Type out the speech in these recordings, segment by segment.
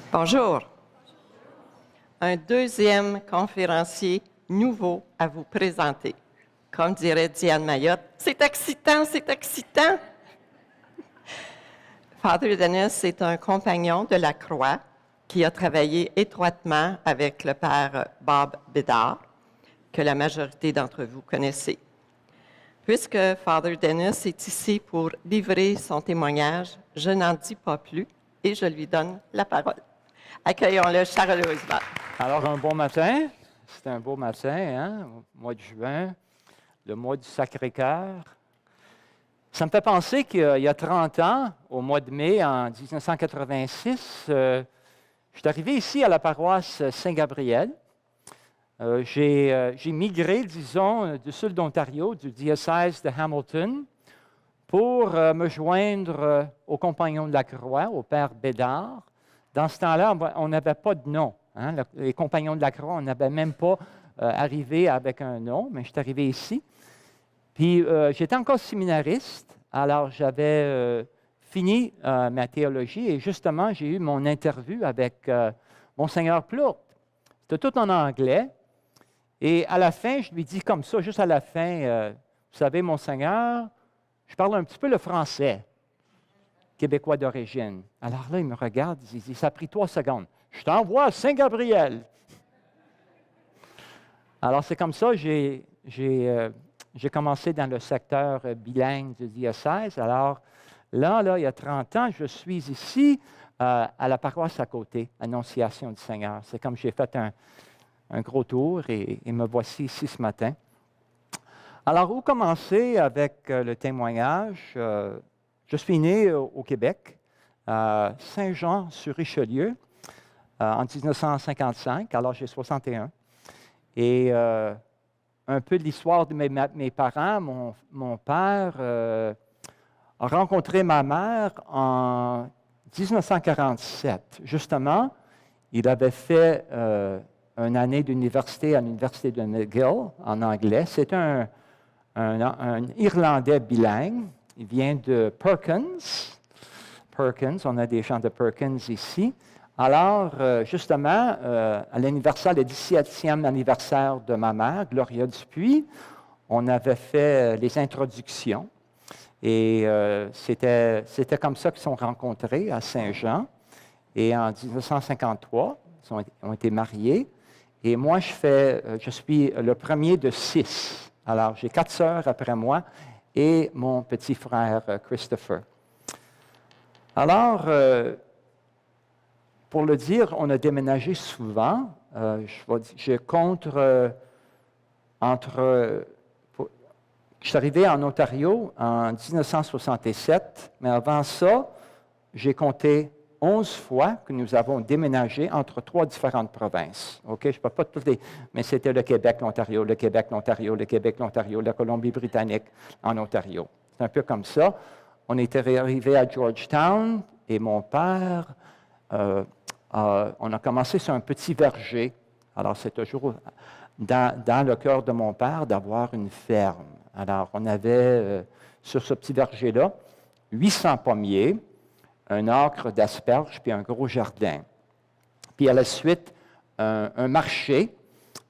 Bonjour. Un deuxième conférencier nouveau à vous présenter. Comme dirait Diane Mayotte, c'est excitant, c'est excitant. Father Dennis est un compagnon de la Croix qui a travaillé étroitement avec le père Bob Bédard, que la majorité d'entre vous connaissez. Puisque Father Dennis est ici pour livrer son témoignage, je n'en dis pas plus et je lui donne la parole. Accueillons-le chaleureusement. Alors, un bon matin. C'est un beau matin, hein? Au mois de juin, le mois du Sacré-Cœur. Ça me fait penser qu'il y a 30 ans, au mois de mai, en 1986, je suis arrivé ici à la paroisse Saint-Gabriel. J'ai migré, disons, du sud d'Ontario, du diocèse de Hamilton, pour me joindre aux Compagnons de la Croix, au père Bédard. Dans ce temps-là, on n'avait pas de nom. Hein? Les Compagnons de la Croix, on n'avait même pas arrivé avec un nom, mais je suis arrivé ici. Puis, j'étais encore séminariste, alors j'avais fini ma théologie et justement, j'ai eu mon interview avec Monseigneur Plourde. C'était tout en anglais. Et à la fin, je lui dis comme ça, juste à la fin, vous savez, Monseigneur, je parle un petit peu le français, québécois d'origine. Alors là, il me regarde, il dit, ça a pris 3 secondes. Je t'envoie à Saint-Gabriel. Alors, c'est comme ça, j'ai commencé dans le secteur bilingue du diocèse. Alors, là, il y a 30 ans, je suis ici à la paroisse à côté, Annonciation du Seigneur. C'est comme j'ai fait un gros tour et me voici ici ce matin. Alors, où commencer avec le témoignage? Je suis né au Québec, à Saint-Jean-sur-Richelieu, en 1955, alors j'ai 61. Et un peu de l'histoire de mes parents. Mon père a rencontré ma mère en 1947. Justement, il avait fait une année d'université à l'université de McGill en anglais. C'est un Irlandais bilingue. Il vient de Perkins. On a des gens de Perkins ici. Alors, justement, à l'anniversaire, le 17e anniversaire de ma mère, Gloria Dupuis, on avait fait les introductions. Et c'était comme ça qu'ils se sont rencontrés à Saint-Jean. Et en 1953, ils ont été mariés. Et moi, je suis le premier de 6. Alors, j'ai 4 sœurs après moi et mon petit frère Christopher. Alors, pour le dire, on a déménagé souvent. Je compte je suis arrivé en Ontario en 1967, mais avant ça, j'ai compté 11 fois que nous avons déménagé entre 3 différentes provinces. OK? Je ne peux pas toutes les... Mais c'était le Québec, l'Ontario, le Québec, l'Ontario, le Québec, l'Ontario, la Colombie-Britannique en Ontario. C'est un peu comme ça. On était arrivé à Georgetown et mon père, on a commencé sur un petit verger. Alors, c'est toujours dans le cœur de mon père d'avoir une ferme. Alors, on avait sur ce petit verger-là 800 pommiers, un acre d'asperges, puis un gros jardin. Puis à la suite, un marché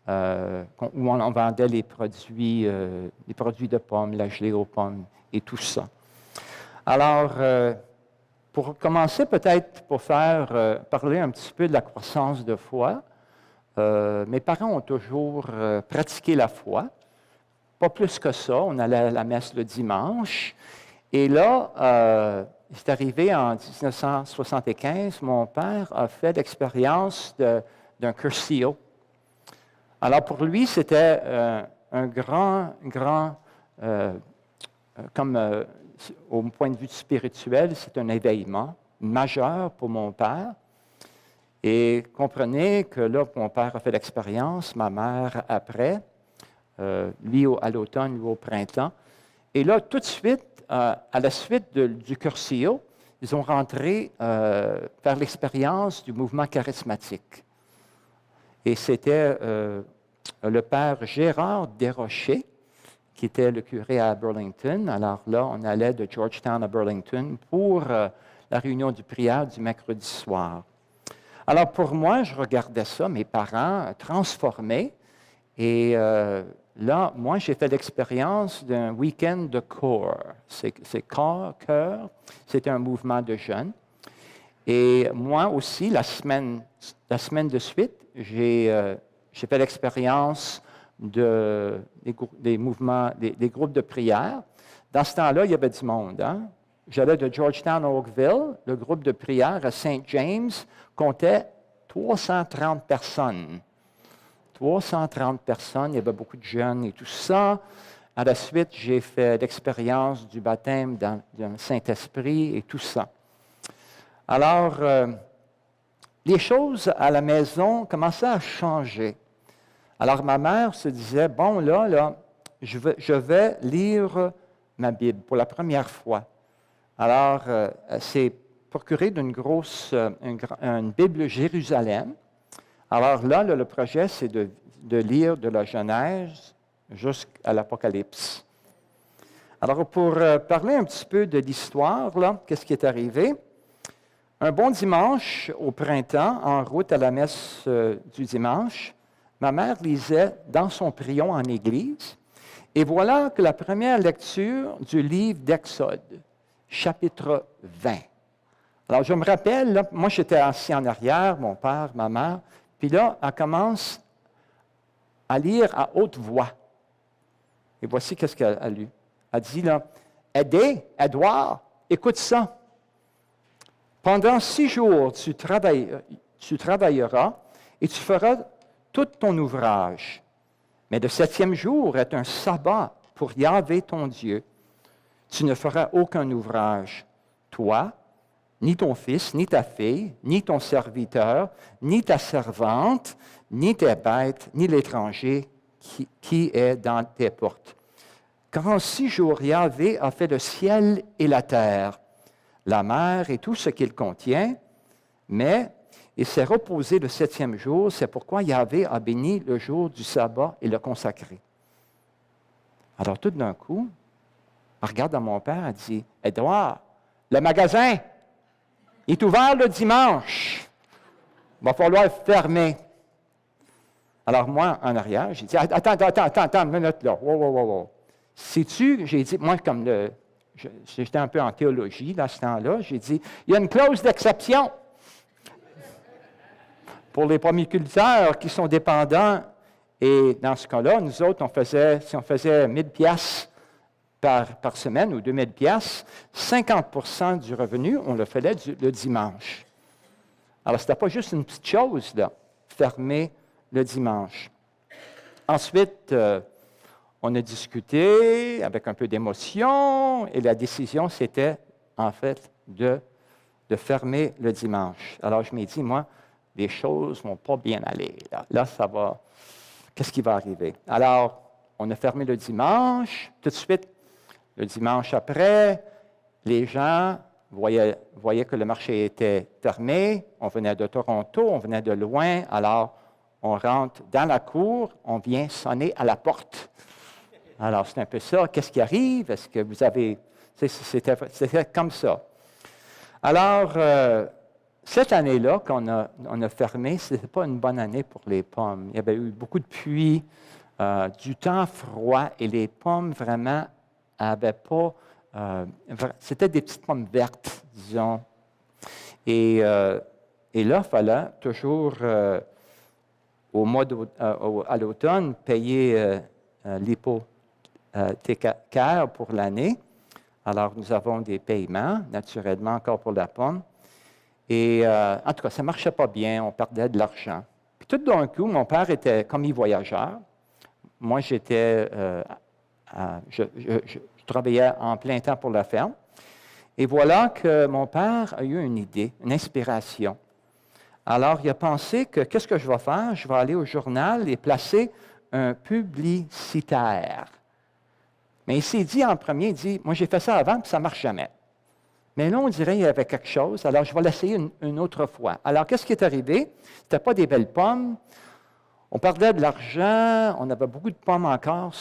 où on vendait les produits de pommes, la gelée aux pommes et tout ça. Alors, pour commencer peut-être, pour parler un petit peu de la croissance de foi, mes parents ont toujours pratiqué la foi. Pas plus que ça, on allait à la messe le dimanche. Et là, c'est arrivé en 1975, mon père a fait l'expérience d'un cursillo. Alors pour lui, c'était un grand, au point de vue spirituel, c'est un éveillement majeur pour mon père. Et comprenez que là, mon père a fait l'expérience, ma mère après, lui à l'automne, lui au printemps. Et là, tout de suite, à la suite du cursillo, ils ont rentré faire l'expérience du mouvement charismatique. Et c'était le père Gérard Desrochers, qui était le curé à Burlington. Alors là, on allait de Georgetown à Burlington pour la réunion du prière du mercredi soir. Alors pour moi, je regardais ça, mes parents transformés. Et là, moi, j'ai fait l'expérience d'un week-end de corps. C'est corps, cœur. C'est un mouvement de jeunes. Et moi aussi, la semaine de suite, j'ai fait l'expérience des mouvements, des groupes de prière. Dans ce temps-là, il y avait du monde. Hein? J'allais de Georgetown à Oakville. Le groupe de prière à St. James comptait 330 personnes. 330 personnes, il y avait beaucoup de jeunes et tout ça. À la suite, j'ai fait l'expérience du baptême dans le Saint-Esprit et tout ça. Alors, les choses à la maison commençaient à changer. Alors, ma mère se disait, bon, là, je vais lire ma Bible pour la première fois. Alors, elle s'est procurée d'une une Bible Jérusalem. Alors là, le projet, c'est de lire de la Genèse jusqu'à l'Apocalypse. Alors, pour parler un petit peu de l'histoire, là, qu'est-ce qui est arrivé? Un bon dimanche au printemps, en route à la messe du dimanche, ma mère lisait dans son prion en église, et voilà que la première lecture du livre d'Exode, chapitre 20. Alors, je me rappelle, là, moi, j'étais assis en arrière, mon père, ma mère, puis là, elle commence à lire à haute voix. Et voici qu'est-ce qu'elle a lu. Elle dit, là, « Édouard, écoute ça. Pendant 6 jours, tu travailleras et tu feras tout ton ouvrage. Mais le 7e jour est un sabbat pour Yahvé ton Dieu. Tu ne feras aucun ouvrage, toi, ni ton fils, ni ta fille, ni ton serviteur, ni ta servante, ni tes bêtes, ni l'étranger qui est dans tes portes. Car en 6 jours, Yahvé a fait le ciel et la terre, la mer et tout ce qu'il contient, mais il s'est reposé le 7e jour, c'est pourquoi Yahvé a béni le jour du sabbat et l'a consacré. » Alors tout d'un coup, elle regarde à mon père, elle dit, « Édouard, le magasin, il est ouvert le dimanche. Il va falloir fermer. » Alors moi, en arrière, j'ai dit, « Attends, une minute là. Wow. Sais-tu, j'ai dit, moi, comme j'étais un peu en théologie là, à ce temps-là, j'ai dit, il y a une clause d'exception pour les pomiculteurs qui sont dépendants. Et dans ce cas-là, nous autres, si on faisait 1000 piastres par semaine ou 2000 piastres, 50% du revenu, on le faisait le dimanche. Alors, ce n'était pas juste une petite chose, là, fermer le dimanche. Ensuite, on a discuté avec un peu d'émotion et la décision, c'était, en fait, de fermer le dimanche. Alors, je m'ai dit, moi, les choses ne vont pas bien aller. Là, ça va... Qu'est-ce qui va arriver? Alors, on a fermé le dimanche. Tout de suite, le dimanche après, les gens voyaient que le marché était fermé. On venait de Toronto, on venait de loin. Alors, on rentre dans la cour, on vient sonner à la porte. Alors, c'est un peu ça. Qu'est-ce qui arrive? Est-ce que vous avez... C'était comme ça. Alors, cette année-là, qu'on a fermé, ce n'était pas une bonne année pour les pommes. Il y avait eu beaucoup de pluie, du temps froid, et les pommes, vraiment, n'avaient pas... c'était des petites pommes vertes, disons. Et là, il fallait toujours, à l'automne, payer l'hypothécaire pour l'année. Alors, nous avons des paiements, naturellement, encore pour la pomme. Et en tout cas, ça ne marchait pas bien, on perdait de l'argent. Puis tout d'un coup, mon père était commis voyageur. Moi, j'étais, je travaillais en plein temps pour la ferme. Et voilà que mon père a eu une idée, une inspiration. Alors, il a pensé que, qu'est-ce que je vais faire? Je vais aller au journal et placer un publicitaire. Mais il s'est dit en premier, il dit, moi j'ai fait ça avant, puis ça ne marche jamais. Mais là, on dirait qu'il y avait quelque chose, alors je vais l'essayer une autre fois. Alors, qu'est-ce qui est arrivé? Ce n'était pas des belles pommes. On perdait de l'argent, on avait beaucoup de pommes encore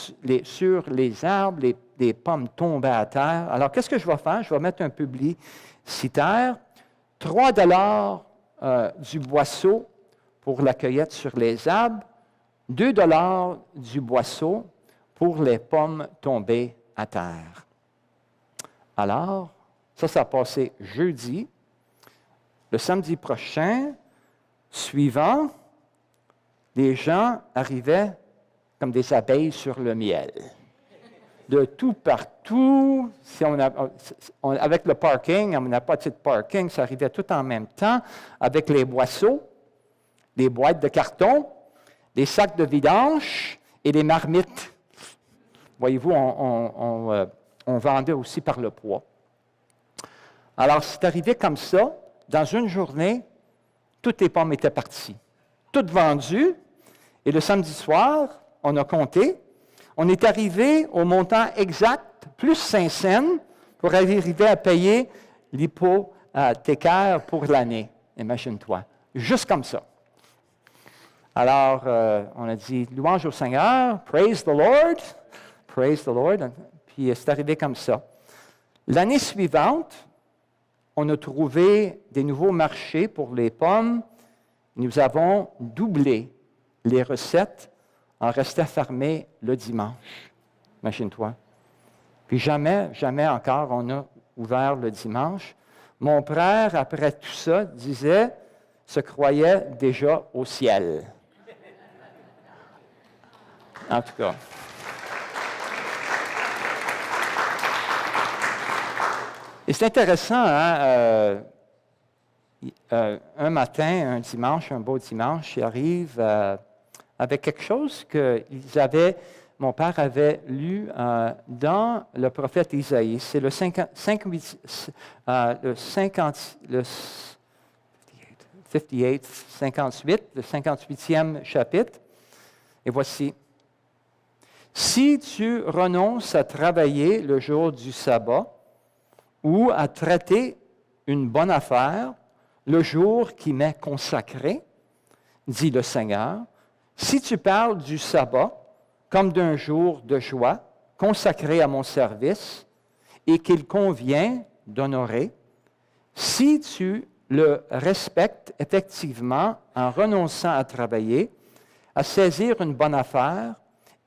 sur les arbres, les pommes tombaient à terre. Alors, qu'est-ce que je vais faire? Je vais mettre un publicitaire, 3 $ du boisseau pour la cueillette sur les arbres, 2 $ du boisseau pour les pommes tombées à terre. Alors, ça a passé jeudi. Le samedi prochain, suivant, les gens arrivaient comme des abeilles sur le miel. De tout partout. Avec le parking, on n'a pas de parking, ça arrivait tout en même temps, avec les boisseaux, des boîtes de carton, des sacs de vidange et des marmites. Voyez-vous, on vendait aussi par le poids. Alors, c'est arrivé comme ça. Dans une journée, toutes les pommes étaient parties. Toutes vendues. Et le samedi soir, on a compté. On est arrivé au montant exact, plus 5 cents, pour arriver à payer l'hypothécaire pour l'année. Imagine-toi. Juste comme ça. Alors, on a dit, louange au Seigneur, praise the Lord, praise the Lord. Puis c'est arrivé comme ça. L'année suivante, on a trouvé des nouveaux marchés pour les pommes. Nous avons doublé les recettes. On restait fermé le dimanche. Imagine-toi. Puis jamais encore on a ouvert le dimanche. Mon frère, après tout ça, se croyait déjà au ciel. En tout cas. Et c'est intéressant, hein? Un matin, un dimanche, un beau dimanche, il arrive avec quelque chose mon père avait lu dans le prophète Isaïe. C'est le 58e chapitre. Et voici. Si tu renonces à travailler le jour du sabbat ou à traiter une bonne affaire, le jour qui m'est consacré, dit le Seigneur, si tu parles du sabbat comme d'un jour de joie consacré à mon service et qu'il convient d'honorer, si tu le respectes effectivement en renonçant à travailler, à saisir une bonne affaire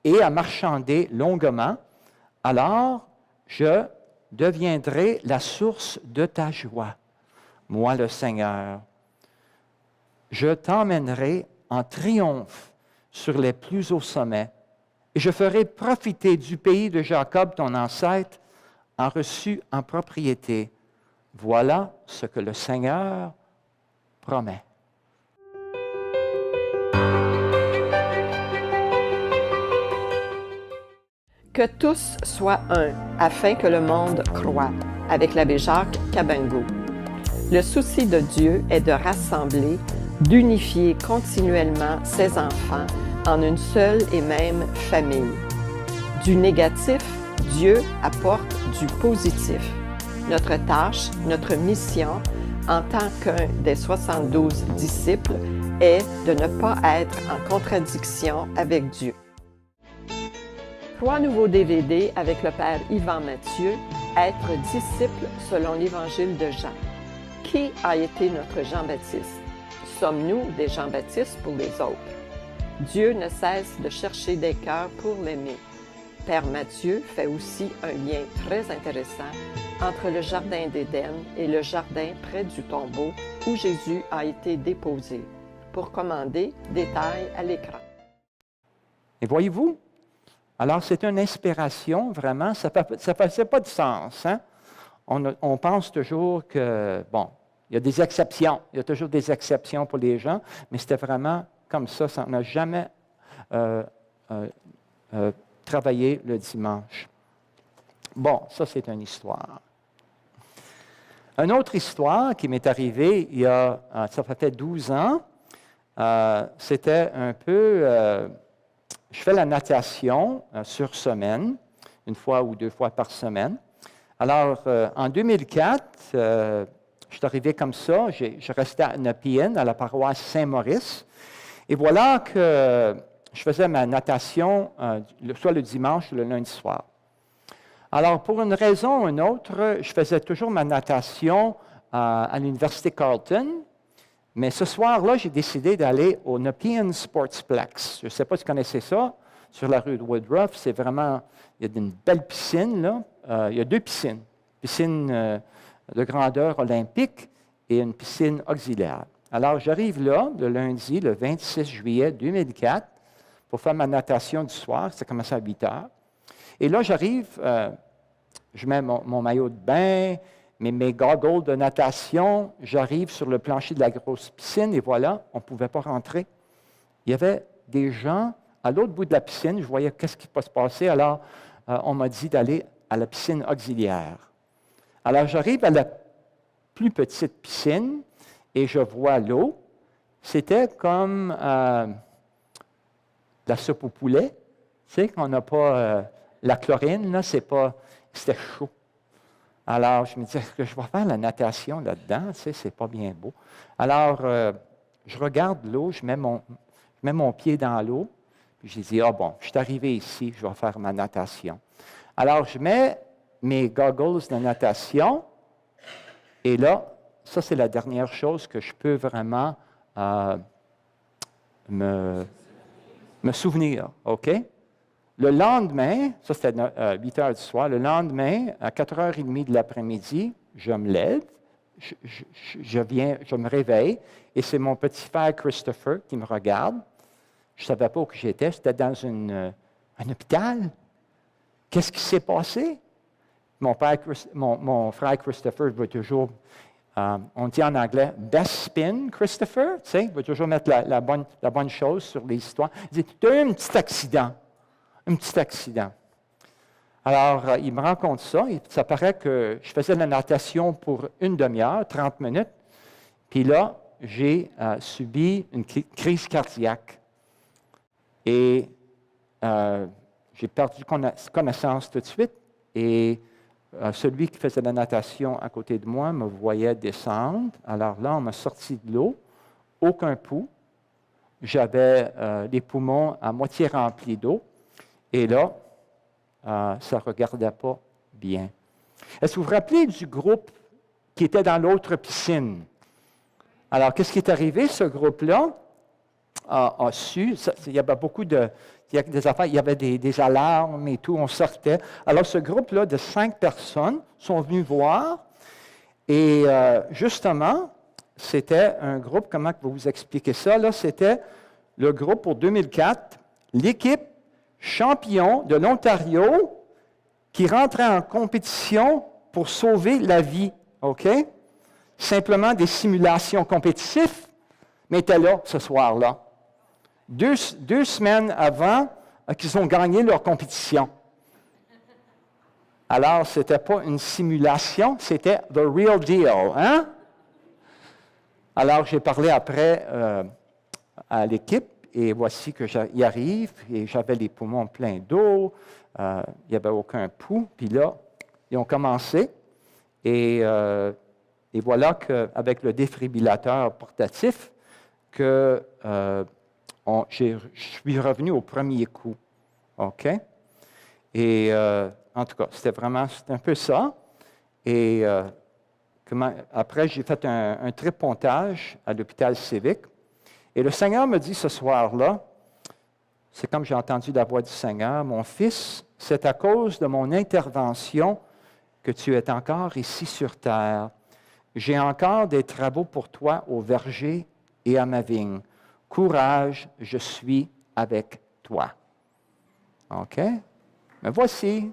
et à marchander longuement, alors je deviendrai la source de ta joie. Moi, le Seigneur, je t'emmènerai en triomphe sur les plus hauts sommets, et je ferai profiter du pays de Jacob, ton ancêtre, en reçu en propriété. Voilà ce que le Seigneur promet. Que tous soient un, afin que le monde croie, avec l'abbé Jacques Cabango. Le souci de Dieu est de rassembler, d'unifier continuellement ses enfants en une seule et même famille. Du négatif, Dieu apporte du positif. Notre tâche, notre mission, en tant qu'un des 72 disciples, est de ne pas être en contradiction avec Dieu. 3 nouveaux DVD avec le Père Yvan Mathieu, Être disciple selon l'Évangile de Jean. Qui a été notre Jean-Baptiste? Sommes-nous des Jean-Baptistes pour les autres? Dieu ne cesse de chercher des cœurs pour l'aimer. Père Mathieu fait aussi un lien très intéressant entre le Jardin d'Éden et le jardin près du tombeau où Jésus a été déposé. Pour commander, détail à l'écran. Et voyez-vous? Alors, c'est une inspiration, vraiment, ça ne faisait pas de sens. Hein? On pense toujours que, bon, il y a des exceptions, il y a toujours des exceptions pour les gens, mais c'était vraiment comme ça on n'a jamais travaillé le dimanche. Bon, ça, c'est une histoire. Une autre histoire qui m'est arrivée ça fait 12 ans, c'était un peu... je fais la natation sur semaine, 1 fois ou 2 fois par semaine. Alors, en 2004, je suis arrivé comme ça, je restais à Nepean, à la paroisse Saint-Maurice. Et voilà que je faisais ma natation soit le dimanche ou le lundi soir. Alors, pour une raison ou une autre, je faisais toujours ma natation à l'Université Carleton, Mais ce soir-là, j'ai décidé d'aller au Nepean Sportsplex. Je ne sais pas si vous connaissez ça, sur la rue de Woodruff. C'est vraiment, il y a une belle piscine, là. Il y a 2 piscines. Piscine de grandeur olympique et une piscine auxiliaire. Alors, j'arrive là, le lundi, le 26 juillet 2004, pour faire ma natation du soir. Ça commençait à 8 heures. Et là, j'arrive, je mets mon maillot de bain, mes goggles de natation, j'arrive sur le plancher de la grosse piscine et voilà, on ne pouvait pas rentrer. Il y avait des gens à l'autre bout de la piscine, je voyais qu'est-ce qui peut se passer, alors on m'a dit d'aller à la piscine auxiliaire. Alors j'arrive à la plus petite piscine et je vois l'eau. C'était comme la soupe au poulet, tu sais, qu'on n'a pas la chlorine, là, c'était chaud. Alors, je me disais, est-ce que je vais faire la natation là-dedans? Tu sais, c'est pas bien beau. Alors, je regarde l'eau, je mets mon pied dans l'eau, puis j'ai dit, ah bon, je suis arrivé ici, je vais faire ma natation. Alors, je mets mes goggles de natation, et là, ça, c'est la dernière chose que je peux vraiment me souvenir, OK? Le lendemain, ça c'était 8 heures du soir, le lendemain, à 4h30 de l'après-midi, je me lève, je me réveille, et c'est mon petit frère Christopher qui me regarde. Je ne savais pas où j'étais dans un hôpital. Qu'est-ce qui s'est passé? Mon frère Christopher veut toujours, on dit en anglais, best spin, Christopher, tu sais, il veut toujours mettre la bonne chose sur les histoires. Il dit, tu as eu un petit accident. Un petit accident. Alors, il me raconte ça, et ça paraît que je faisais de la natation pour une demi-heure, 30 minutes, puis là, j'ai subi une crise cardiaque. Et j'ai perdu connaissance tout de suite, et celui qui faisait de la natation à côté de moi me voyait descendre. Alors là, on m'a sorti de l'eau, aucun pouls. J'avais les poumons à moitié remplis d'eau. Et là, ça ne regardait pas bien. Est-ce que vous vous rappelez du groupe qui était dans l'autre piscine? Alors, qu'est-ce qui est arrivé? Ce groupe-là a su, il y avait des affaires, il y avait des alarmes et tout, on sortait. Alors, ce groupe-là de 5 personnes sont venus voir. Et justement, c'était un groupe, comment vous expliquez ça? Là, c'était le groupe pour 2004, l'équipe champion de l'Ontario qui rentrait en compétition pour sauver la vie, OK? Simplement des simulations compétitives, mais étaient là ce soir-là. Deux semaines avant qu'ils ont gagné leur compétition. Alors, ce n'était pas une simulation, c'était the real deal, hein? Alors, j'ai parlé après à l'équipe, et voici que j'y arrive, et j'avais les poumons pleins d'eau, il n'y avait aucun pouls. Puis là, ils ont commencé, et voilà qu'avec le défibrillateur portatif, que je suis revenu au premier coup. OK? Et en tout cas, c'était un peu ça. Et après, j'ai fait un tripontage à l'hôpital civique. Et le Seigneur me dit ce soir-là, c'est comme j'ai entendu la voix du Seigneur, « Mon fils, c'est à cause de mon intervention que tu es encore ici sur terre. J'ai encore des travaux pour toi au verger et à ma vigne. Courage, je suis avec toi. » OK? Me voici.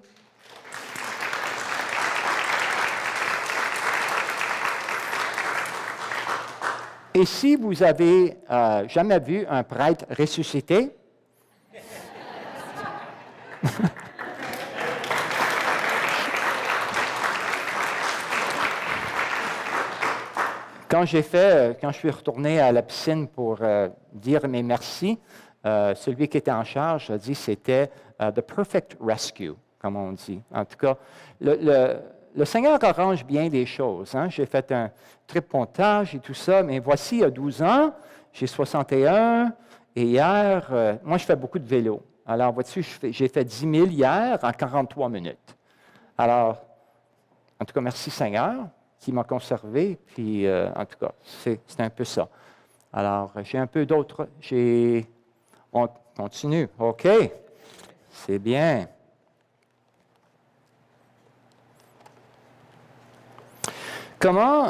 Et si vous avez jamais vu un prêtre ressuscité, quand je suis retourné à la piscine pour dire mes merci, celui qui était en charge a dit que c'était the perfect rescue, comme on dit. En tout cas, le Seigneur arrange bien les choses. Hein? J'ai fait un tripontage et tout ça, mais voici, il y a 12 ans, j'ai 61, et hier, moi, je fais beaucoup de vélo. Alors, vois-tu, j'ai fait 10 000 hier en 43 minutes. Alors, en tout cas, merci Seigneur qui m'a conservé, puis en tout cas, c'est un peu ça. Alors, j'ai un peu d'autres. On continue. OK. C'est bien. Comment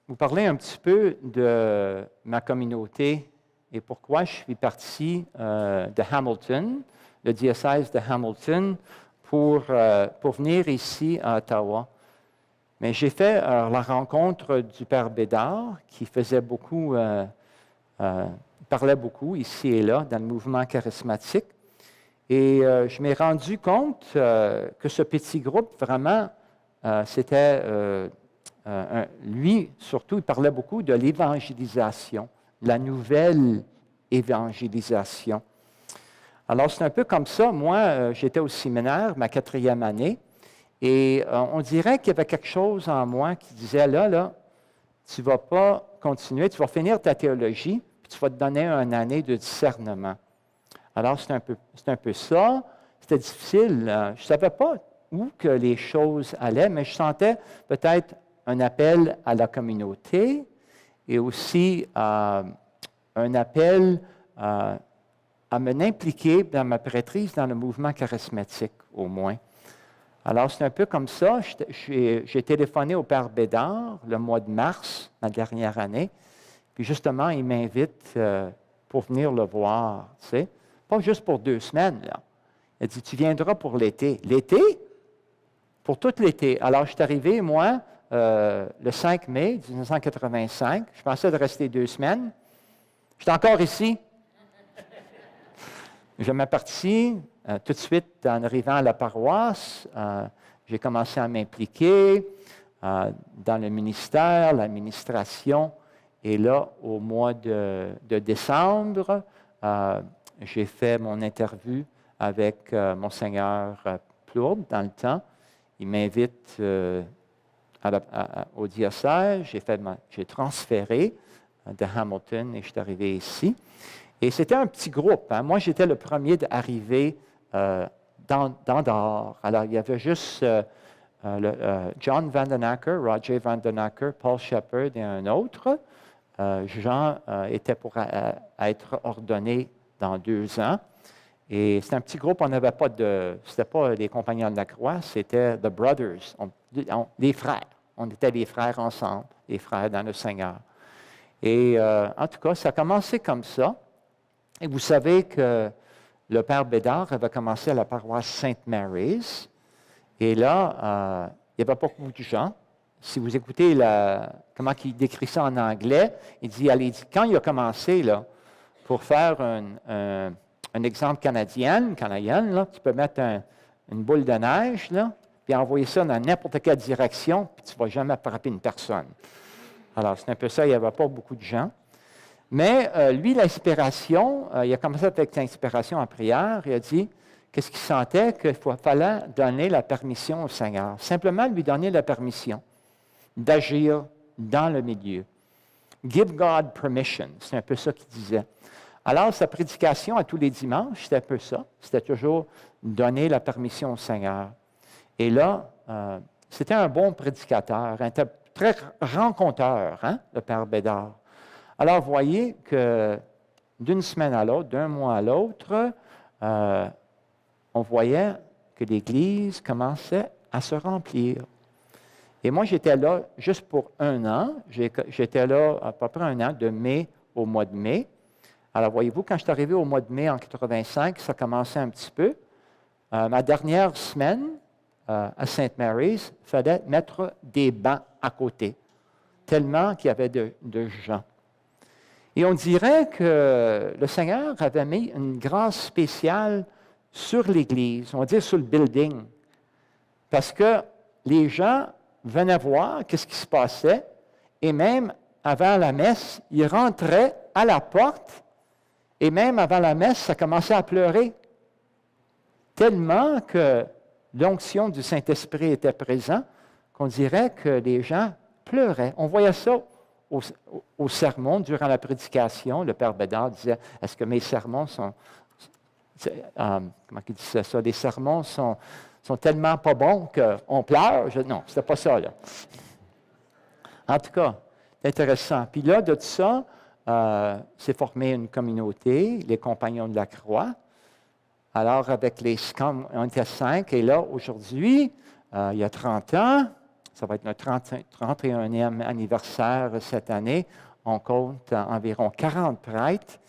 vous parler un petit peu de ma communauté et pourquoi je suis parti de Hamilton, le diocèse de Hamilton, pour venir ici à Ottawa. Mais j'ai fait la rencontre du Père Bédard, qui faisait beaucoup, parlait beaucoup ici et là dans le mouvement charismatique. Et je m'ai rendu compte que ce petit groupe, vraiment, c'était, lui, surtout, il parlait beaucoup de l'évangélisation, la nouvelle évangélisation. Alors, c'est un peu comme ça. Moi, j'étais au séminaire, ma 4e année, et on dirait qu'il y avait quelque chose en moi qui disait, là, tu ne vas pas continuer, tu vas finir ta théologie, puis tu vas te donner une année de discernement. Alors, c'est un peu ça. C'était difficile. Je ne savais pas où que les choses allaient, mais je sentais peut-être un appel à la communauté et aussi un appel à m'impliquer dans ma prêtrise dans le mouvement charismatique, au moins. Alors, c'est un peu comme ça. J'ai téléphoné au Père Bédard le mois de mars, ma dernière année, puis justement, il m'invite pour venir le voir, tu sais. Pas juste pour 2 semaines, là. Il a dit, tu viendras pour l'été. L'été? Pour tout l'été. Alors, je suis arrivé, moi, le 5 mai 1985. Je pensais de rester 2 semaines. Je suis encore ici. Je m'appartis tout de suite en arrivant à la paroisse. J'ai commencé à m'impliquer dans le ministère, l'administration. Et là, au mois de décembre, j'ai fait mon interview avec Monseigneur Plourde dans le temps. Il m'invite au diocèse. J'ai transféré de Hamilton et je suis arrivé ici. Et c'était un petit groupe. Hein. Moi, j'étais le premier d'arriver dans dehors. Alors, il y avait juste John Vandenacker, Roger Vandenacker, Paul Shepard et un autre. Jean était pour être ordonné dans 2 ans. Et c'était un petit groupe, on n'avait pas c'était pas les Compagnons de la Croix, c'était The Brothers, les frères. On était les frères ensemble, les frères dans le Seigneur. Et en tout cas, ça a commencé comme ça. Et vous savez que le Père Bédard avait commencé à la paroisse Sainte Mary's. Et là, il n'y avait pas beaucoup de gens. Si vous écoutez comment il décrit ça en anglais, il dit, quand il a commencé, là, pour faire un exemple canadienne, là, tu peux mettre une boule de neige, là, puis envoyer ça dans n'importe quelle direction, puis tu ne vas jamais frapper une personne. Alors, c'est un peu ça, il n'y avait pas beaucoup de gens. Mais lui, l'inspiration, il a commencé avec l'inspiration en prière, il a dit, qu'est-ce qu'il sentait? Qu'il fallait donner la permission au Seigneur. Simplement lui donner la permission d'agir dans le milieu. Give God permission, c'est un peu ça qu'il disait. Alors, sa prédication à tous les dimanches, c'était un peu ça. C'était toujours donner la permission au Seigneur. Et là, c'était un bon prédicateur, un très rencontreur, hein, le Père Bédard. Alors, vous voyez que d'une semaine à l'autre, d'un mois à l'autre, on voyait que l'Église commençait à se remplir. Et moi, j'étais là juste pour 1 an. J'étais là à peu près 1 an, de mai au mois de mai. Alors, voyez-vous, quand je suis arrivé au mois de mai en 85, ça commençait un petit peu. Ma dernière semaine à Sainte Mary's, il fallait mettre des bancs à côté, tellement qu'il y avait de gens. Et on dirait que le Seigneur avait mis une grâce spéciale sur l'Église, on va dire sur le building, parce que les gens venaient voir qu'est-ce qui se passait, et même avant la messe, ils rentraient à la porte, et même avant la messe, ça commençait à pleurer, tellement que l'onction du Saint-Esprit était présente, qu'on dirait que les gens pleuraient. On voyait ça au sermon, durant la prédication. Le Père Bédard disait, est-ce que mes sermons sont... comment il disait ça? Les sermons sont tellement pas bons qu'on pleure? Non, c'était pas ça, là. En tout cas, Intéressant. Puis là, de tout ça, s'est formée une communauté, les Compagnons de la Croix. Alors, avec les SCOM, on était 5. Et là, aujourd'hui, il y a 30 ans, ça va être notre 31e anniversaire cette année, on compte environ 40 prêtres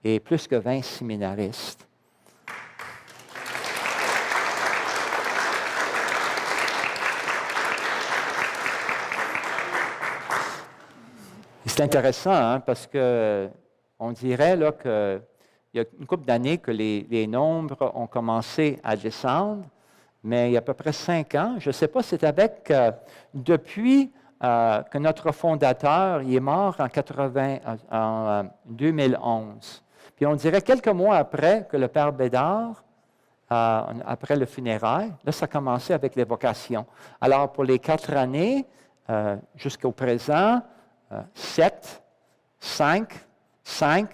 et plus que 20 séminaristes. C'est intéressant, hein, parce qu'on dirait là, qu'il y a une couple d'années que les nombres ont commencé à descendre, mais il y a à peu près 5 ans, je ne sais pas, c'est avec, depuis que notre fondateur il est mort en 2011. Puis on dirait quelques mois après que le Père Bédard, après le funérail, là, ça a commencé avec les vocations. Alors, pour les 4 années, jusqu'au présent, 7, 5, 5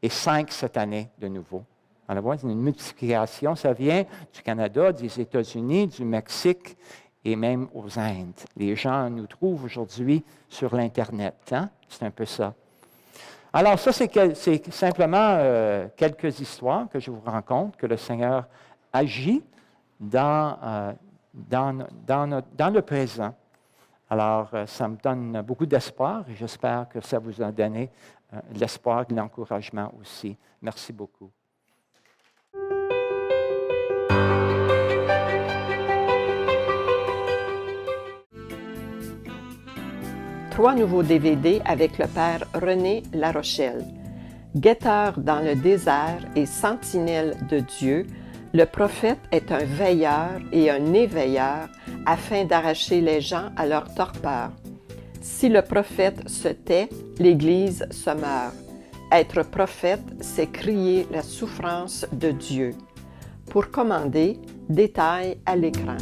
et 5 cette année de nouveau. On voit, c'est une multiplication. Ça vient du Canada, des États-Unis, du Mexique et même aux Indes. Les gens nous trouvent aujourd'hui sur l'Internet. Hein? C'est un peu ça. Alors ça, c'est simplement quelques histoires que je vous raconte, que le Seigneur agit dans le présent. Alors, ça me donne beaucoup d'espoir et j'espère que ça vous a donné l'espoir et l'encouragement aussi. Merci beaucoup. Trois nouveaux DVD avec le Père René Larochelle. Guetteur dans le désert et sentinelle de Dieu, le prophète est un veilleur et un éveilleur afin d'arracher les gens à leur torpeur. Si le prophète se tait, l'Église se meurt. Être prophète, c'est crier la souffrance de Dieu. Pour commander, détail à l'écran.